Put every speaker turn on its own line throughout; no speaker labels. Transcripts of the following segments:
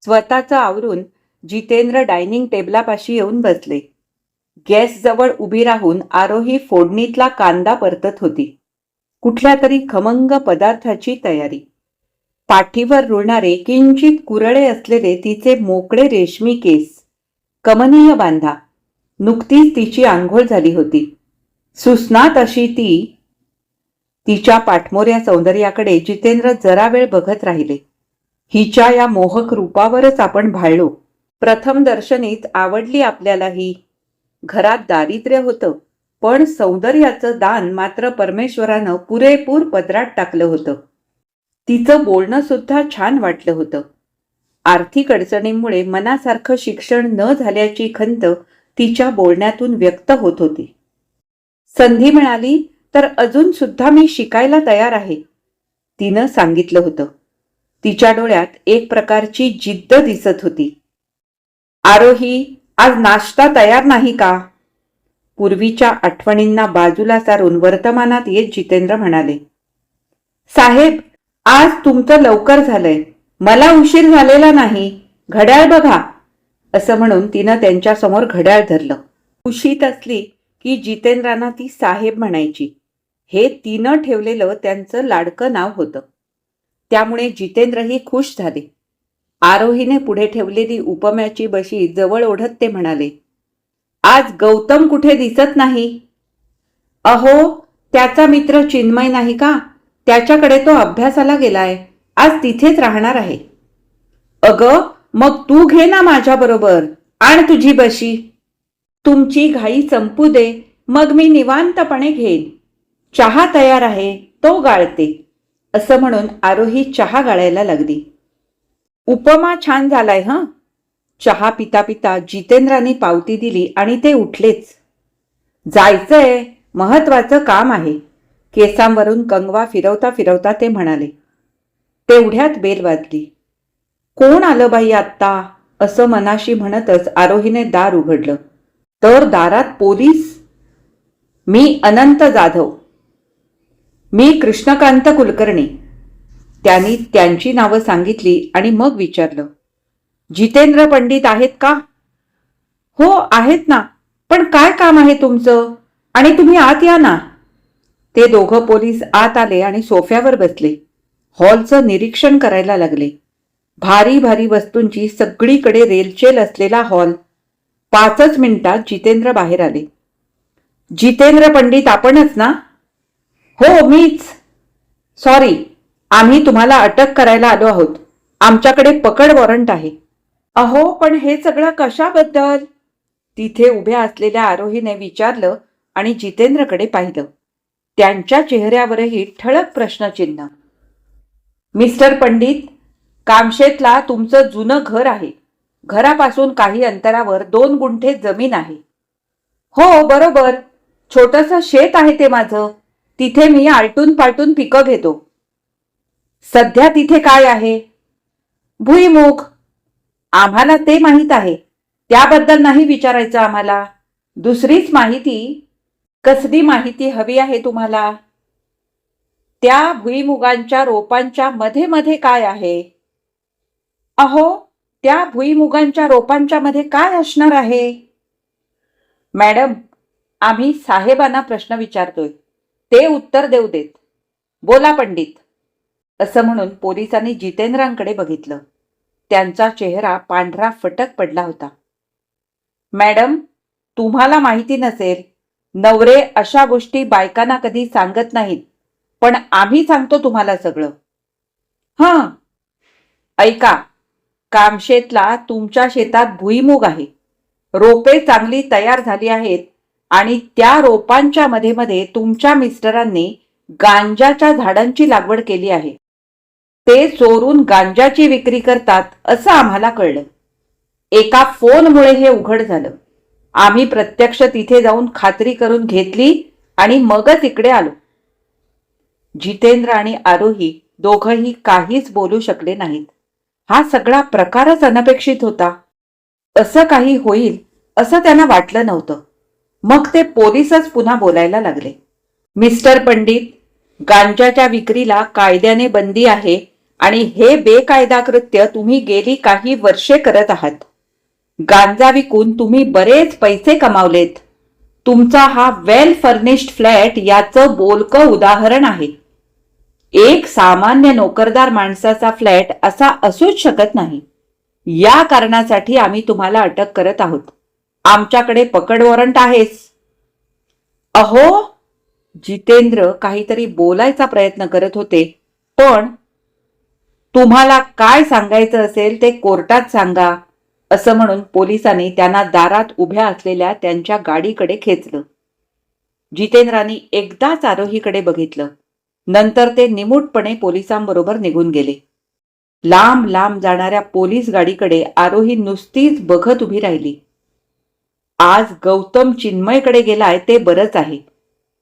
स्वतःचं आवरून जितेंद्र डायनिंग टेबलापाशी येऊन बसले. गॅसजवळ उभी राहून आरोही फोडणीतला कांदा परतत होती. कुठल्या तरी खमंग पदार्थाची तयारी. पाठीवर रुळणारे किंचित कुरळे असलेले तिचे मोकळे रेशमी केस, कमनीय बांधा. नुकतीच तिची आंघोळ झाली होती. सुस्नात अशी ती. तिच्या पाठमोऱ्या सौंदर्याकडे जितेंद्र जरा वेळ बघत राहिले. हिच्या या मोहक रूपावरच आपण भाळलो. प्रथम दर्शनीत आवडली आपल्याला ही. घरात दारिद्र्य होतं, पण सौंदर्याचं दान मात्र परमेश्वरानं पुरेपूर पदरात टाकलं होतं. तिचं बोलणं सुद्धा छान वाटलं होतं. आर्थिक अडचणींमुळे मनासारखं शिक्षण न झाल्याची खंत तिच्या बोलण्यातून व्यक्त होत होती. संधी मिळाली तर अजून सुद्धा मी शिकायला तयार आहे, तिनं सांगितलं होतं. तिच्या डोळ्यात एक प्रकारची जिद्द दिसत होती. आरोही, आज नाश्ता तयार नाही का? पूर्वीच्या आठवणींना बाजूला सारून वर्तमानात येत जितेंद्र म्हणाले. साहेब, आज तुमचं लवकर झालंय. मला उशीर झालेला नाही. घड्याळ बघा, असं म्हणून तिनं त्यांच्यासमोर घड्याळ धरलं. खुशीत असली की जितेंद्रांना ती साहेब म्हणायची. हे तिनं ठेवलेलं त्यांचं लाडकं नाव होतं. त्यामुळे जितेंद्रही खुश झाले. आरोहीने पुढे ठेवलेली उपम्याची बशी जवळ ओढत ते म्हणाले. आज गौतम कुठे दिसत नाही? अहो, त्याचा मित्र चिन्मय नाही का? त्याच्याकडे तो अभ्यासाला गेलाय. आज तिथेच राहणार आहे. अगं, मग तू घे ना माझ्याबरोबर. आण तुझी बशी. तुमची घाई संपू दे, मग मी निवांतपणे घेईन. चहा तयार आहे, तो गाळते, असं म्हणून आरोही चहा गाळायला लागली. उपमा छान झालाय हं. चहा पिता पिता जितेंद्रांनी पावती दिली आणि ते उठलेच. जायचंय, महत्वाचं काम आहे, केसांवरून कंगवा फिरवता फिरवता ते म्हणाले. तेवढ्यात बेल वाजली. कोण आलं बाई आत्ता, असं मनाशी म्हणतच आरोहीने दार उघडलं. तर दारात पोलीस. मी अनंत जाधव. मी कृष्णकांत कुलकर्णी. त्यांनी त्यांची नावं सांगितली आणि मग विचारलं. जितेंद्र पंडित आहेत का? हो आहेत ना, पण काय काम आहे तुमचं? आणि तुम्ही आत या ना. ते दोघं पोलीस आत आले आणि सोफ्यावर बसले. हॉलचं निरीक्षण करायला लागले. भारी भारी वस्तूंची सगळीकडे रेलचेल असलेला हॉल. 5च मिनिटात जितेंद्र बाहेर आले. जितेंद्र पंडित आपणच ना? हो, मीच. सॉरी, आम्ही तुम्हाला अटक करायला आलो आहोत. आमच्याकडे पकड वॉरंट आहे. अहो, पण हे सगळं कशाबद्दल? तिथे उभ्या असलेल्या आरोहीने विचारलं आणि जितेंद्रकडे पाहिलं. त्यांच्या चेहऱ्यावरही ठळक प्रश्नचिन्ह. मिस्टर पंडित, कामशेतला तुमचं जुनं घर आहे. घरापासून काही अंतरावर 2 गुंठे जमीन आहे. हो बरोबर, छोटंसं शेत आहे ते माझं. तिथे मी आलटून पालटून पिकं घेतो. सध्या तिथे काय आहे? भुईमुग. आम्हाला ते माहीत आहे, त्याबद्दल नाही विचारायचं आम्हाला. दुसरीच माहिती. कसली माहिती हवी आहे तुम्हाला? त्या भुईमुगांच्या रोपांच्या मध्ये मध्ये काय आहे? अहो, त्या भुईमुगांच्या रोपांच्या मध्ये काय असणार आहे? मॅडम, आम्ही साहेबांना प्रश्न विचारतोय, ते उत्तर देऊ देत. बोला पंडित, असं म्हणून पोलिसांनी जितेंद्रांकडे बघितलं. त्यांचा चेहरा पांढरा फटक पडला होता. मॅडम, तुम्हाला माहिती नसेल, नवरे अशा गोष्टी बायकांना कधी सांगत नाहीत, पण आम्ही सांगतो तुम्हाला सगळं. हां, ऐका. कामशेतला तुमच्या शेतात भुईमुग आहे. रोपे चांगली तयार झाली आहेत आणि त्या रोपांच्या मध्ये मध्ये तुमच्या मिस्टरांनी गांजाच्या झाडांची लागवड केली आहे. ते चोरून गांजाची विक्री करतात असं आम्हाला कळलं. एका फोनमुळे हे उघड झालं. आम्ही प्रत्यक्ष तिथे जाऊन खात्री करून घेतली आणि मगच इकडे आलो. जितेंद्र आणि आरोही दोघंही काहीच बोलू शकले नाहीत. हा सगळा प्रकारच अनपेक्षित होता. असं काही होईल असं त्यांना वाटलं नव्हतं. मग ते पोलीसच पुन्हा बोलायला लागले. मिस्टर पंडित, गांजाच्या विक्रीला कायद्याने बंदी आहे आणि हे बेकायदा कृत्य तुम्ही गेली काही वर्षे करत आहात. गांजा विकून तुम्ही बरेच पैसे कमावलेत. तुमचा हा वेल फर्निश्ड फ्लॅट याचं बोलकं उदाहरण आहे. एक सामान्य नोकरदार माणसाचा फ्लॅट असा असूच शकत नाही. या कारणासाठी आम्ही तुम्हाला अटक करत आहोत. आमच्याकडे पकड वॉरंट आहेच. अहो, जितेंद्र काहीतरी बोलायचा प्रयत्न करत होते, पण तुम्हाला काय सांगायचं असेल ते कोर्टात सांगा, असं म्हणून पोलिसांनी त्यांना दारात उभ्या असलेल्या त्यांच्या गाडीकडे खेचलं. जितेंद्रांनी एकदाच आरोहीकडे बघितलं. नंतर ते निमूटपणे पोलिसांबरोबर निघून गेले. लांब लांब जाणाऱ्या पोलीस गाडीकडे आरोही नुसतीच बघत उभी राहिली. आज गौतम चिन्मयकडे गेलाय ते बरंच आहे.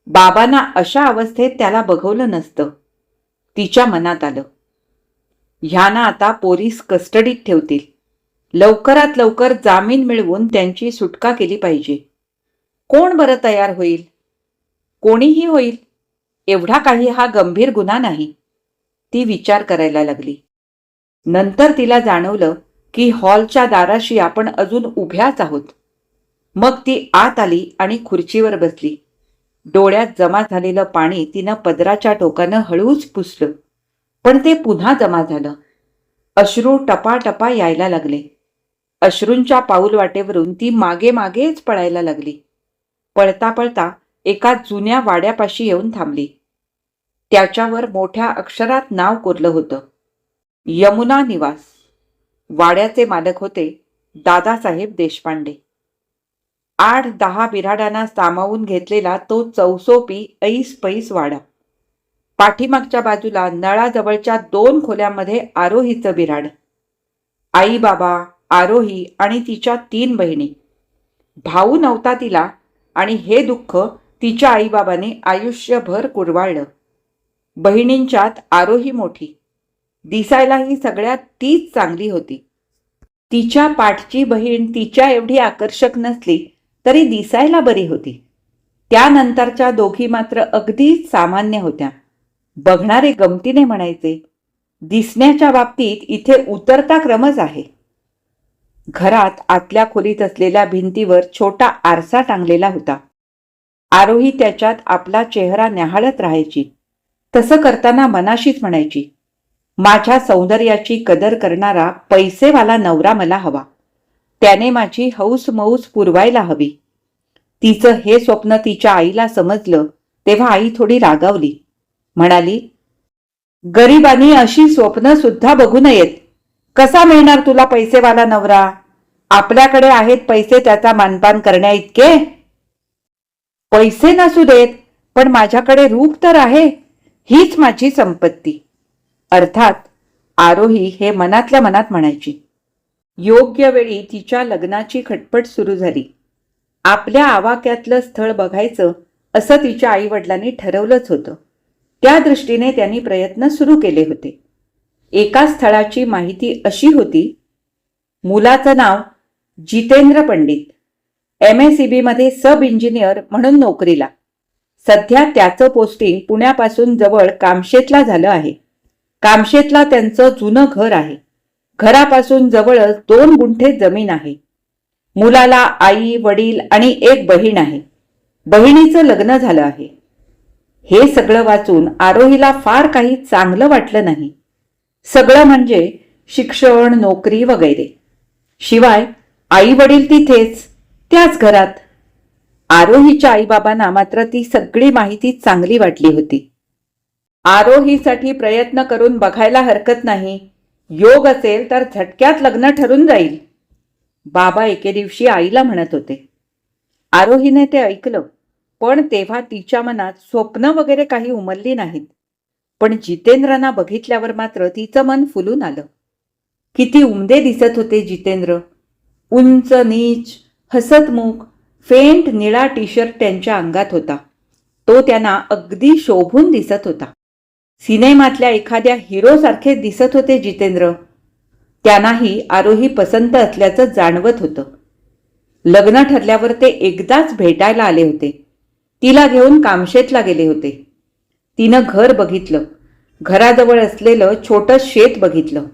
बाबांना अशा अवस्थेत त्याला बघवलं नसतं. तिच्या मनात आलं, ह्यांना आता पोलीस कस्टडीत ठेवतील. लवकरात लवकर जामीन मिळवून त्यांची सुटका केली पाहिजे. कोण बरं तयार होईल? कोणीही होईल. एवढा काही हा गंभीर गुन्हा नाही. ती विचार करायला लागली. नंतर तिला जाणवलं की हॉलच्या दाराशी आपण अजून उभ्याच आहोत. मग ती आत आली आणि खुर्चीवर बसली. डोळ्यात जमा झालेलं पाणी तिनं पदराच्या टोकानं हळूच पुसलं, पण ते पुन्हा जमा झालं. अश्रू टपाटपा यायला लागले. अश्रूंच्या पाऊल वाटेवरून ती मागे मागेच पळायला लागली. पळता पळता एका जुन्या वाड्यापाशी येऊन थांबली. त्याच्यावर मोठ्या अक्षरात नाव कोरलं होतं, यमुना निवास. वाड्याचे मालक होते दादासाहेब देशपांडे. 8-10 बिराडांना सामावून घेतलेला तो चौसोपी ऐस-पैस वाडा. पाठीमागच्या बाजूला नळाजवळच्या 2 खोल्यांमध्ये आरोहीचं बिराड. आई बाबा, आरोही आणि तिच्या 3 बहिणी. भाऊ नव्हता तिला, आणि हे दुःख तिच्या आईबाबांनी आयुष्यभर कुरवाळलं. बहिणींच्यात आरोही मोठी. दिसायलाही सगळ्यात तीच चांगली होती. तिच्या पाठची बहीण तिच्या एवढी आकर्षक नसली तरी दिसायला बरी होती. त्यानंतरच्या दोघी मात्र अगदीच सामान्य होत्या. बघणारे गमतीने म्हणायचे, दिसण्याच्या बाबतीत इथे उतरता क्रमच आहे. घरात आतल्या खोलीत असलेल्या भिंतीवर छोटा आरसा टांगलेला होता. आरोही त्याच्यात आपला चेहरा न्याहाळत राहायची. तसं करताना मनाशीच म्हणायची, माझ्या सौंदर्याची कदर करणारा पैसेवाला नवरा मला हवा. त्याने माझी हौस मौस पुरवायला हवी. तिचं हे स्वप्न तिच्या आईला समजलं तेव्हा आई थोडी रागावली. म्हणाली, गरिबांनी अशी स्वप्न सुद्धा बघू नयेत. कसा मिळणार तुला पैसेवाला नवरा? आपल्याकडे आहेत पैसे त्याचा मानपान करण्या इतके. पैसे नसू देत, पण माझ्याकडे रूप तर आहे. हीच माझी संपत्ती. अर्थात आरोही हे मनातल्या मनात म्हणायची. योग्य वेळी तिच्या लग्नाची खटपट सुरू झाली. आपल्या आवाक्यातलं स्थळ बघायचं असं तिच्या आईवडिलांनी ठरवलंच होतं. त्या दृष्टीने त्यांनी प्रयत्न सुरू केले होते. एका स्थळाची माहिती अशी होती, मुलाचं नाव जितेंद्र पंडित, MSEB मध्ये सब इंजिनियर म्हणून नोकरीला. सध्या त्याचं पोस्टिंग पुण्यापासून जवळ कामशेतला झालं आहे. कामशेतला त्यांचं जुनं घर आहे. घरापासून जवळच 2 गुंठे जमीन आहे. मुलाला आई, वडील आणि एक बहीण आहे. बहिणीचं लग्न झालं आहे. हे सगळं वाचून आरोहीला फार काही चांगलं वाटलं नाही. सगळं म्हणजे शिक्षण, नोकरी वगैरे. शिवाय आई वडील तिथेच, त्याच घरात. आरोहीच्या आईबाबांना मात्र ती सगळी माहिती चांगली वाटली होती. आरोहीसाठी प्रयत्न करून बघायला हरकत नाही. योग असेल तर झटक्यात लग्न ठरून जाईल, बाबा एके दिवशी आईला म्हणत होते. आरोहीने ते ऐकलं, पण तेव्हा तिच्या मनात स्वप्न वगैरे काही उमलली नाहीत. पण जितेंद्रांना बघितल्यावर मात्र तिचं मन फुलून आलं. किती उमदे दिसत होते जितेंद्र. उंच नीच, हसतमुख, फेंट निळा टी-शर्ट त्यांच्या अंगात होता. तो त्यांना अगदी शोभून दिसत होता. सिनेमातल्या एखाद्या हिरोसारखे दिसत होते जितेंद्र. त्यांनाही आरोही पसंत असल्याचं जाणवत होतं. लग्न ठरल्यावर ते एकदाच भेटायला आले होते. तिला घेऊन कामशेतला गेले होते. तिनं घर बघितलं. घराजवळ असलेलं छोटं शेत बघितलं.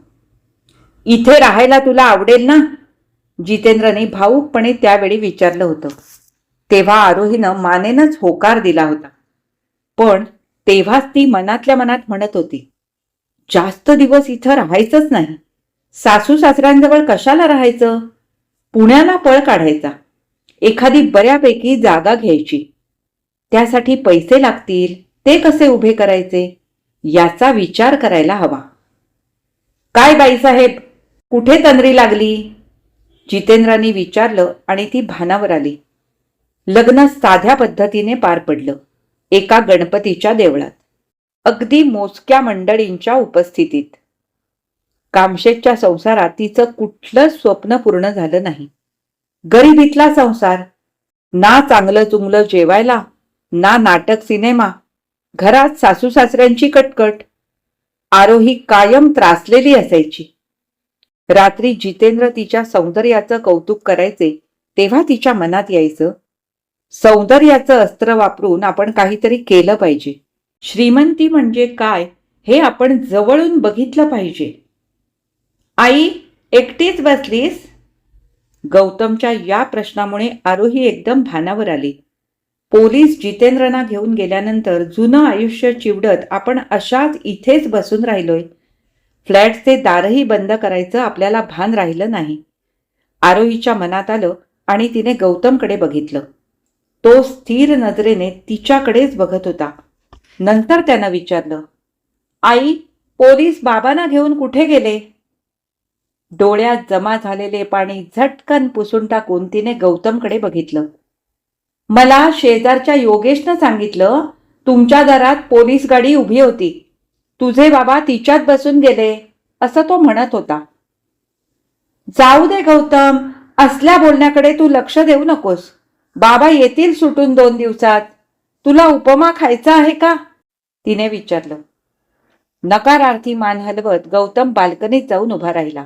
इथे राहायला तुला आवडेल ना? जितेंद्रने भावुकपणे त्यावेळी विचारलं होतं. तेव्हा आरोहीनं मानेनच होकार दिला होता. पण तेव्हाच ती मनातल्या मनात म्हणत होती, जास्त दिवस इथं राहायचंच नाही. सासू सासऱ्यांजवळ कशाला राहायचं? पुण्याला पळ काढायचा. एखादी बऱ्यापैकी जागा घ्यायची. त्यासाठी पैसे लागतील, ते कसे उभे करायचे याचा विचार करायला हवा. काय बाईसाहेब, कुठे तंद्री लागली? जितेंद्रांनी विचारलं आणि ती भानावर आली. लग्न साध्या पद्धतीने पार पडलं. एका गणपतीच्या देवळात, अगदी मोजक्या मंडळींच्या उपस्थितीत. कामशेतच्या संसारात तिचं कुठलं स्वप्न पूर्ण झालं नाही. गरिबीतला संसार. ना चांगलं चुंगलं जेवायला, ना नाटक सिनेमा. घरात सासू सासऱ्यांची कटकट. आरोही कायम त्रासलेली असायची. रात्री जितेंद्र तिच्या सौंदर्याचं कौतुक करायचे तेव्हा तिच्या मनात यायचं, सौंदर्याचं अस्त्र वापरून आपण काहीतरी केलं पाहिजे. श्रीमंती म्हणजे काय हे आपण जवळून बघितलं पाहिजे. आई, एकटीच बसलीस? गौतमच्या या प्रश्नामुळे आरोही एकदम भानावर आली. पोलीस जितेंद्रना घेऊन गेल्यानंतर जुनं आयुष्य चिवडत आपण अशाच इथेच बसून राहिलोय. फ्लॅटचे दारही बंद करायचं आपल्याला भान राहिलं नाही. आरोहीच्या मनात आलं आणि तिने गौतमकडे बघितलं. तो स्थिर नजरेने तिच्याकडेच बघत होता. नंतर त्यानं विचारलं, आई, पोलीस बाबांना घेऊन कुठे गेले? डोळ्यात जमा झालेले पाणी झटकन पुसून टाकून तिने गौतमकडे बघितलं. मला शेजारच्या योगेशनं सांगितलं, तुमच्या दारात पोलीस गाडी उभी होती. तुझे बाबा तिच्यात बसून गेले असं तो म्हणत होता. जाऊ दे गौतम, असल्या बोलण्याकडे तू लक्ष देऊ नकोस. बाबा येतील सुटून 2 दिवसात. तुला उपमा खायचा आहे का? तिने विचारलं. नकारार्थी मान हलवत गौतम बाल्कनीत जाऊन उभा राहिला.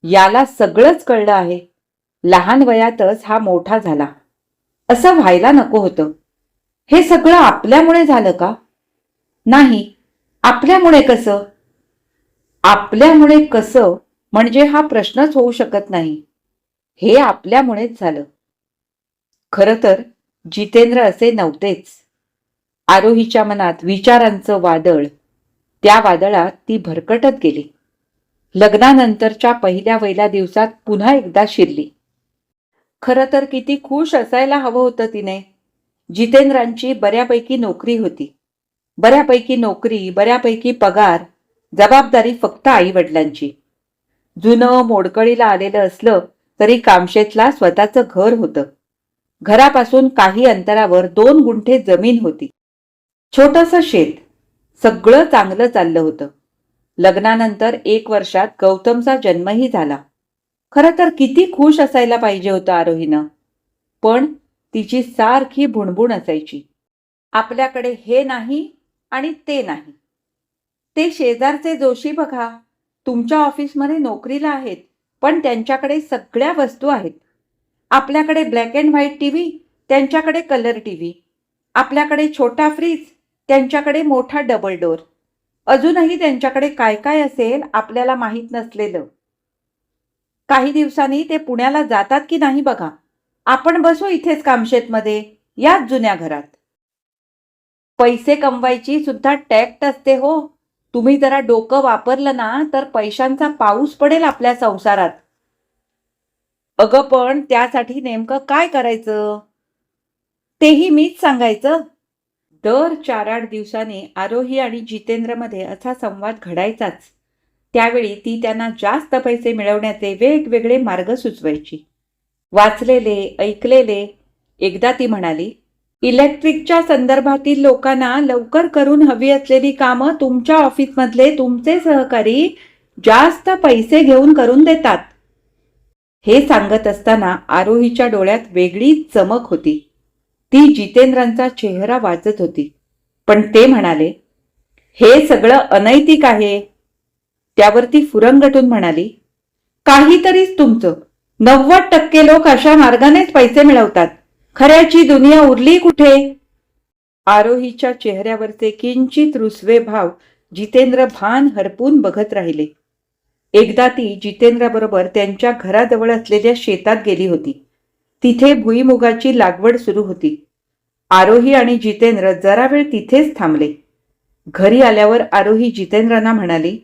याला सगळंच कळलं आहे. लहान वयातच हा मोठा झाला. असं व्हायला नको होतं. हे सगळं आपल्यामुळे झालं का? नाही. आपल्यामुळे कसं? आपल्यामुळे कसं म्हणजे हा प्रश्नच होऊ शकत नाही. हे आपल्यामुळेच झालं. खरं तर जितेंद्र असे नव्हतेच. आरोहीच्या मनात विचारांचं वादळ. त्या वादळात ती भरकटत गेली. लग्नानंतरच्या पहिल्या दिवसात पुन्हा एकदा शिरली. खरं तर किती खुश असायला हवं होतं तिने. जितेंद्रांची बऱ्यापैकी नोकरी होती. बऱ्यापैकी नोकरी, बऱ्यापैकी पगार, जबाबदारी फक्त आई वडिलांची. जुनं मोडकळीला आलेलं असलं तरी कामशेतला स्वतःचं घर होतं. घरापासून काही अंतरावर 2 गुंठे जमीन होती. छोटंसं शेत. सगळं चांगलं चाललं होतं. लग्नानंतर 1 वर्षात गौतमचा जन्मही झाला. खरं तर किती खुश असायला पाहिजे होतं आरोहीनं. पण तिची सारखी भुणभुण असायची, आपल्याकडे हे नाही आणि ते नाही. ते शेजारचे जोशी बघा, तुमच्या ऑफिसमध्ये नोकरीला आहेत, पण त्यांच्याकडे सगळ्या वस्तू आहेत. आपल्याकडे ब्लॅक अँड व्हाईट टीव्ही, त्यांच्याकडे कलर टीव्ही. आपल्याकडे छोटा फ्रीज, त्यांच्याकडे मोठा डबल डोर. अजूनही त्यांच्याकडे काय काय असेल आपल्याला माहीत नसलेलं. काही दिवसांनी ते पुण्याला जातात की नाही बघा. आपण बसू इथेच कामशेतमध्ये, याच जुन्या घरात. पैसे कमवायची सुद्धा टॅक्ट असते हो. तुम्ही जरा डोकं वापरलं ना तर पैशांचा पाऊस पडेल आपल्या संसारात. अगं पण त्यासाठी नेमकं काय करायचं तेही मीच सांगायचं. दर 4-8 दिवसांनी आरोही आणि जितेंद्रमध्ये असा संवाद घडायचाच. त्यावेळी ती त्यांना जास्त पैसे मिळवण्याचे वेगवेगळे मार्ग सुचवायची. वाचलेले, ऐकलेले. एकदा ती म्हणाली, इलेक्ट्रिकच्या संदर्भातील लोकांना लवकर करून हवी असलेली कामं तुमच्या ऑफिसमधले तुमचे सहकारी जास्त पैसे घेऊन करून देतात. हे सांगत असताना आरोहीच्या डोळ्यात वेगळीच चमक होती. ती जितेंद्रांचा चेहरा वाचत होती. पण ते म्हणाले, हे सगळं अनैतिक आहे. त्यावरती फुरंगटून म्हणाली, काहीतरीच तुमचं. 90% लोक अशा मार्गानेच पैसे मिळवतात. खऱ्याची दुनिया उरली कुठे? आरोहीच्या चेहऱ्यावरचे किंचित रुसवे भाव जितेंद्र भान हरपून बघत राहिले. एकदा ती जितेंद्राबरोबर त्यांच्या घराजवळ असलेल्या शेतात गेली होती. तिथे भुईमुगाची लागवड सुरू होती. आरोही आणि जितेंद्र जरा वेळ तिथेच थांबले. घरी आल्यावर आरोही जितेंद्रांना म्हणाली,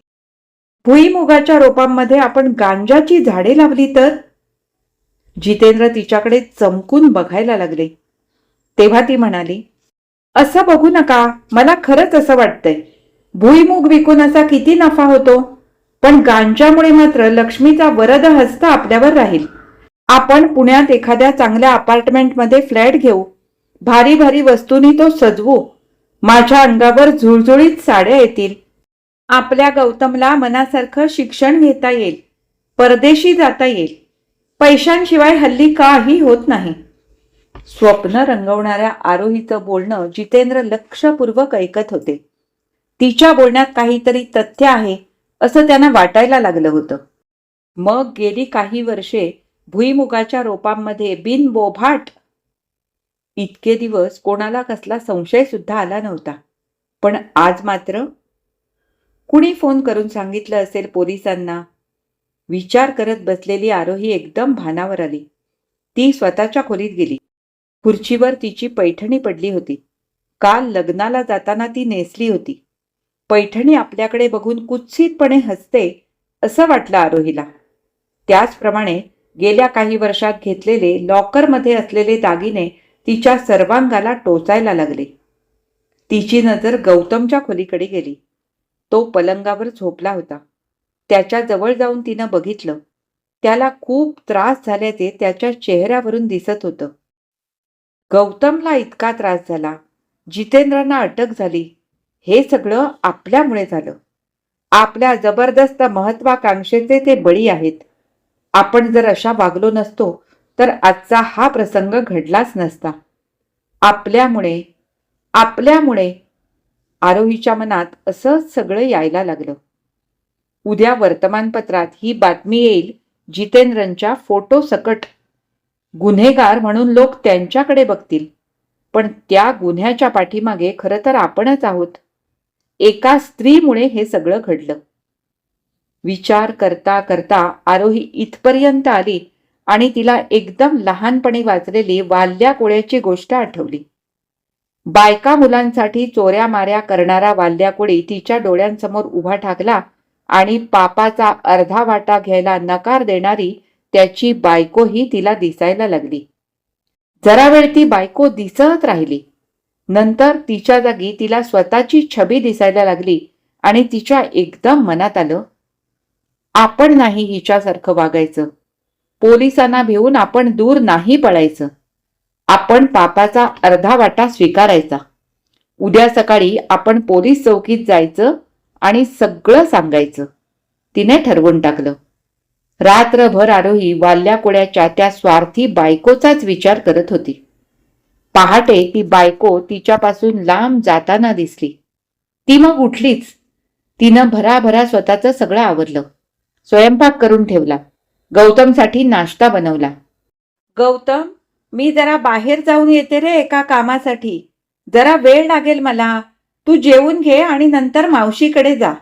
भुईमुगाच्या रोपांमध्ये आपण गांजाची झाडे लावली तर? जितेंद्र तिच्याकडे चमकून बघायला लागले. तेव्हा ती म्हणाली, असं बघू नका, मला खरंच असं वाटतंय. भुईमुग विकून असा किती नफा होतो, पण गांजामुळे मात्र लक्ष्मीचा वरद हस्त आपल्यावर राहील. आपण पुण्यात एखाद्या चांगल्या अपार्टमेंटमध्ये फ्लॅट घेऊ. भारी भारी वस्तूंनी तो सजवू. माझ्या अंगावर झुळझुळीत साड्या येतील. आपल्या गौतमला मनासारखं शिक्षण घेता येईल. परदेशी जाता येईल. पैशांशिवाय हल्ली काही होत नाही. स्वप्न रंगवणाऱ्या आरोहीचं बोलणं जितेंद्र लक्षपूर्वक ऐकत होते. तिच्या बोलण्यात काहीतरी तथ्य आहे असं त्यांना वाटायला लागलं होतं. मग गेली काही वर्षे भुईमुगाच्या रोपांमध्ये बिनबोभाट इतके दिवस कोणाला कसला संशय सुद्धा आला नव्हता. पण आज मात्र कुणी फोन करून सांगितलं असेल पोलिसांना? विचार करत बसलेली आरोही एकदम भानावर आली. ती स्वतःच्या खोलीत गेली. खुर्चीवर तिची पैठणी पडली होती. काल लग्नाला जाताना ती नेसली होती. पैठणी आपल्याकडे बघून कुत्सितपणे हसते असं वाटलं आरोहीला. त्याचप्रमाणे गेल्या काही वर्षात घेतलेले लॉकरमध्ये असलेले दागिने तिच्या सर्वांगाला टोचायला लागले. तिची नजर गौतमच्या खोलीकडे गेली. तो पलंगावर झोपला होता. त्याच्या जवळ जाऊन तिनं बघितलं. त्याला खूप त्रास झाल्याचे त्याच्या चेहऱ्यावरून दिसत होतं. गौतमला इतका त्रास झाला, जितेंद्रांना अटक झाली, हे सगळं आपल्यामुळे झालं. आपल्या जबरदस्त महत्वाकांक्षेचे ते बळी आहेत. आपण जर अशा वागलो नसतो तर आजचा हा प्रसंग घडलाच नसता. आपल्यामुळे आपल्यामुळे आरोहीच्या मनात असंच सगळं यायला लागलं. उद्या वर्तमानपत्रात ही बातमी येईल, जितेंद्रंच्या फोटो सकट. गुन्हेगार म्हणून लोक त्यांच्याकडे बघतील, पण त्या गुन्ह्याच्या पाठीमागे खरं तर आपणच आहोत. एका स्त्रीमुळे हे सगळं घडलं. विचार करता करता आरोही इथपर्यंत आली आणि तिला एकदम लहानपणी वाचलेली वाल्या कोळ्याची गोष्ट आठवली. बायका मुलांसाठी चोऱ्या माऱ्या करणारा वाल्या कोळी तिच्या डोळ्यांसमोर उभा ठाकला आणि पापाचा अर्धा वाटा घ्यायला नकार देणारी त्याची बायकोही तिला दिसायला लागली. जरा वेळ ती बायको दिसत राहिली. नंतर तिच्या जागी तिला स्वतःची छबी दिसायला लागली आणि तिच्या एकदम मनात आलं, आपण नाही हिच्यासारखं वागायचं. पोलिसांना भिवून आपण दूर नाही पळायचं. आपण पापाचा अर्धा वाटा स्वीकारायचा. उद्या सकाळी आपण पोलीस चौकीत जायचं आणि सगळं सांगायचं. तिने ठरवून टाकलं. रात्रभर आरोही वाल्या कोळ्याच्या त्या स्वार्थी बायकोचाच विचार करत होती. पहाटे ती बायको तिच्यापासून लांब जाताना दिसली. ती मग उठलीच. तिनं भराभरा स्वतःचं सगळं आवरलं. स्वयंपाक करून ठेवला. गौतमसाठी नाश्ता बनवला. गौतम, मी जरा बाहेर जाऊन येते रे एका कामासाठी. जरा वेळ लागेल मला. तू जेवून घे आणि नंतर मावशीकडे जा.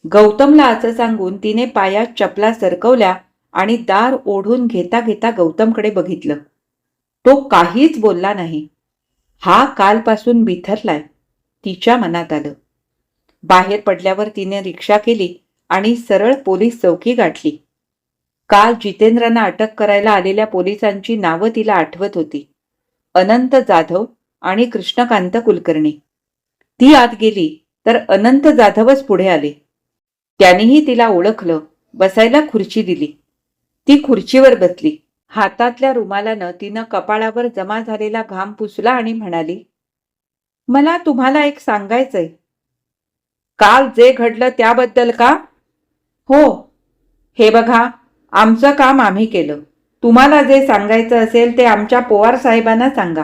गौतमला असं सांगून तिने पायात चपला सरकवल्या आणि दार ओढून घेता घेता गौतमकडे बघितलं. तो काहीच बोलला नाही. हा कालपासून बिथरलाय, तिच्या मनात आलं. बाहेर पडल्यावर तिने रिक्षा केली आणि सरळ पोलीस चौकी गाठली. काल जितेंद्रांना अटक करायला आलेल्या पोलिसांची नावं तिला आठवत होती. अनंत जाधव आणि कृष्णकांत कुलकर्णी. ती आत गेली तर अनंत जाधवच पुढे आले. त्यांनीही तिला ओळखलं. बसायला खुर्ची दिली. ती खुर्चीवर बसली. हातातल्या रुमालानं तिनं कपाळावर जमा झालेला घाम पुसला आणि म्हणाली, मला तुम्हाला एक सांगायचंय. काल जे घडलं त्याबद्दल का? हो. हे बघा, आमचं काम आम्ही केलं. तुम्हाला जे सांगायचं असेल ते आमच्या पवार साहेबांना सांगा.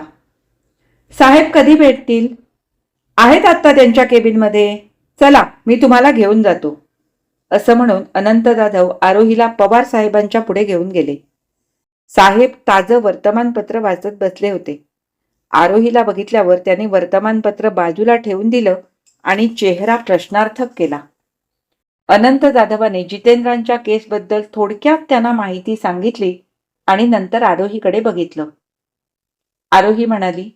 साहेब कधी भेटतील? आहेत आत्ता त्यांच्या केबिनमध्ये. चला, मी तुम्हाला घेऊन जातो. असं म्हणून अनंत जाधव आरोहीला पवार साहेबांच्या पुढे घेऊन गेले. साहेब ताजं वर्तमानपत्र वाचत बसले होते. आरोहीला बघितल्यावर त्यांनी वर्तमानपत्र बाजूला ठेवून दिलं आणि चेहरा प्रश्नार्थक केला. अनंत जाधवाने जितेंद्रांच्या केसबद्दल थोडक्यात त्यांना माहिती सांगितली आणि नंतर आरोहीकडे बघितलं. आरोही म्हणाली,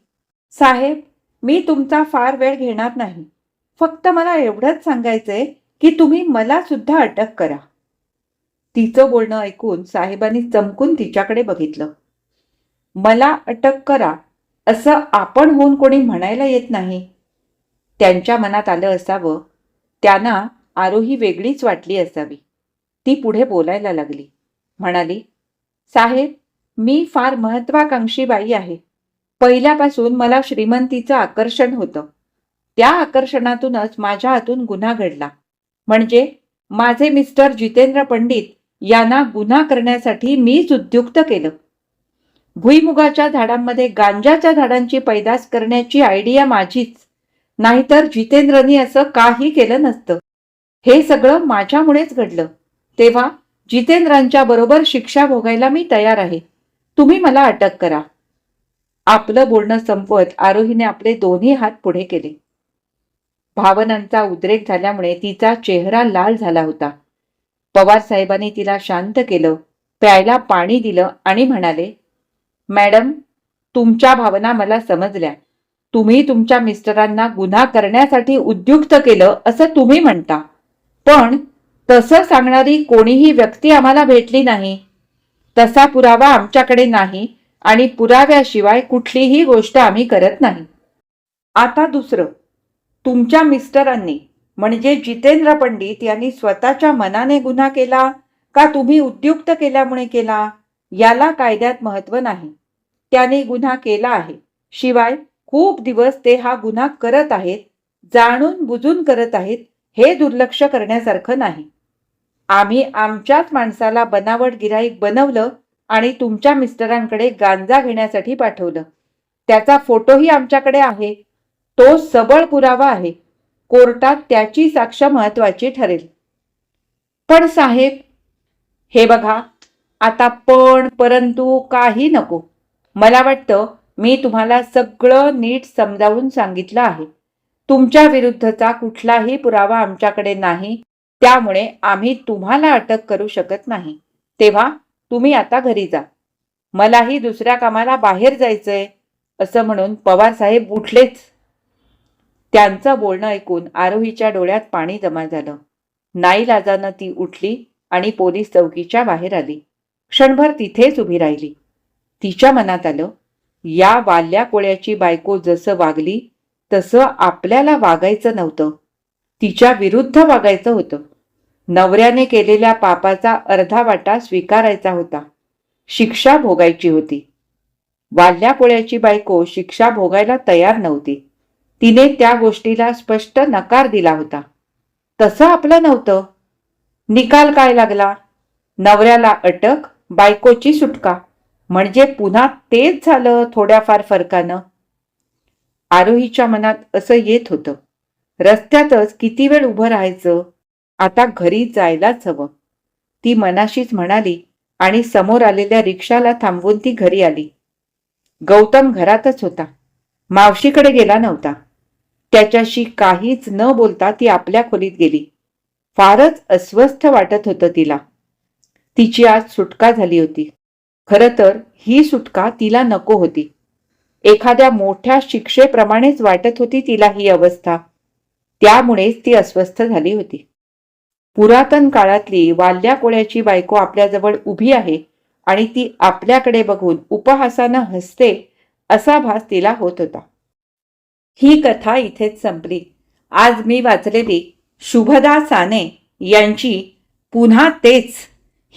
साहेब, मी तुमचा फार वेळ घेणार नाही. फक्त मला एवढंच सांगायचंय की तुम्ही मला सुद्धा अटक करा. तिचं बोलणं ऐकून साहेबांनी चमकून तिच्याकडे बघितलं. मला अटक करा असं आपण होऊन कोणी म्हणायला येत नाही. त्यांच्या मनात आलं असावं, त्यांना आरोही वेगळीच वाटली असावी. ती पुढे बोलायला लागली. म्हणाली, साहेब, मी फार महत्वाकांक्षी बाई आहे. पहिल्यापासून मला श्रीमंतीचं आकर्षण होतं. त्या आकर्षणातूनच माझ्या हातून गुन्हा घडला. म्हणजे माझे मिस्टर जितेंद्र पंडित यांना गुन्हा करण्यासाठी मीच उद्युक्त केलं. भुईमुगाच्या झाडांमध्ये गांजाच्या झाडांची पैदास करण्याची आयडिया माझीच, नाहीतर जितेंद्रनी असं काही केलं नसतं. हे सगळं माझ्यामुळेच घडलं. तेव्हा जितेंद्रांच्या बरोबर शिक्षा भोगायला मी तयार आहे. तुम्ही मला अटक करा. आपलं बोलणं संपवत आरोहीने आपले दोन्ही हात पुढे केले. भावनांचा उद्रेक झाल्यामुळे तिचा चेहरा लाल झाला होता. पवार साहेबांनी तिला शांत केलं, प्यायला पाणी दिलं आणि म्हणाले, मॅडम, तुमच्या भावना मला समजल्या. तुम्ही तुमच्या मिस्टरांना गुन्हा करण्यासाठी उद्युक्त केलं असं तुम्ही म्हणता. पण तसं सांगणारी कोणीही व्यक्ती आम्हाला भेटली नाही. तसा पुरावा आमच्याकडे नाही आणि पुराव्याशिवाय कुठलीही गोष्ट आम्ही करत नाही. आता दुसरं, तुमच्या मिस्टरांनी म्हणजे जितेंद्र पंडित यांनी स्वतःच्या मनाने गुन्हा केला का तुम्ही उद्युक्त केल्यामुळे केला, याला कायद्यात महत्त्व नाही. त्याने गुन्हा केला आहे. शिवाय खूप दिवस ते हा गुन्हा करत आहेत, जाणून बुजून करत आहेत. हे दुर्लक्ष करण्यासारखं नाही. आम्ही आमच्याच माणसाला बनावट गिऱ्हाईक बनवलं आणि तुमच्या मिस्टरांकडे गांजा घेण्यासाठी पाठवलं. त्याचा फोटोही आमच्याकडे आहे. तो सबळ पुरावा आहे. कोर्टात त्याची साक्ष महत्वाची ठरेल. पण साहेब, हे बघा, आता पण परंतु काही नको. मला वाटतं मी तुम्हाला सगळं नीट समजावून सांगितलं आहे. तुमच्या विरुद्धचा कुठलाही पुरावा आमच्याकडे नाही. त्यामुळे आम्ही तुम्हाला अटक करू शकत नाही. तेव्हा तुम्ही आता घरी जा. मलाही दुसऱ्या कामाला बाहेर जायचंय, असं म्हणून पवार साहेब उठलेच. त्यांचं बोलणं ऐकून आरोहीच्या डोळ्यात पाणी जमा झालं. नाईलाजानं ती उठली आणि पोलीस चौकीच्या बाहेर आली. क्षणभर तिथेच उभी राहिली. तिच्या मनात आलं, या वाल्या कोळ्याची बायको जसं वागली तसं आपल्याला वागायचं नव्हतं. तिच्या विरुद्ध वागायचं होतं. नवऱ्याने केलेल्या पापाचा अर्धा वाटा स्वीकारायचा होता. शिक्षा भोगायची होती. वाल्या कोळ्याची बायको शिक्षा भोगायला तयार नव्हती. तिने त्या गोष्टीला स्पष्ट नकार दिला होता. तसं आपलं नव्हतं. निकाल काय लागला? नवऱ्याला अटक, बायकोची सुटका. म्हणजे पुन्हा तेच झालं थोड्याफार फरकानं. आरोहीच्या मनात असं येत होतं, रस्त्यातच किती वेळ उभं राहायचं, आता घरी जायलाच हवं. ती मनाशीच म्हणाली आणि समोर आलेल्या रिक्षाला थांबवून ती घरी आली. गौतम घरातच होता. मावशीकडे गेला नव्हता. त्याच्याशी काहीच न बोलता ती आपल्या खोलीत गेली. फारच अस्वस्थ वाटत होतं तिला. तिची आज सुटका झाली होती. खरं तर ही सुटका तिला नको होती. एखाद्या मोठ्या शिक्षेप्रमाणेच वाटत होती तिला ही अवस्था. त्यामुळेच ती अस्वस्थ झाली होती. पुरातन काळातली वाल्या कोळ्याची बायको आपल्याजवळ उभी आहे आणि ती आपल्याकडे बघून उपहासानं हसते, असा भास तिला होत होता. ही कथा इथेच संपली. आज मी वाचलेली शुभदा साने यांची पुन्हा तेच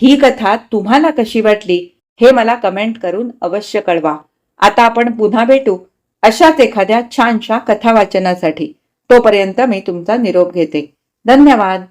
ही कथा तुम्हाला कशी वाटली हे मला कमेंट करून अवश्य कळवा. आता आपण पुन्हा भेटू अशाच एखाद्या छानशा कथा वाचनासाठी. तोपर्यंत मी तुमचा निरोप घेते. धन्यवाद.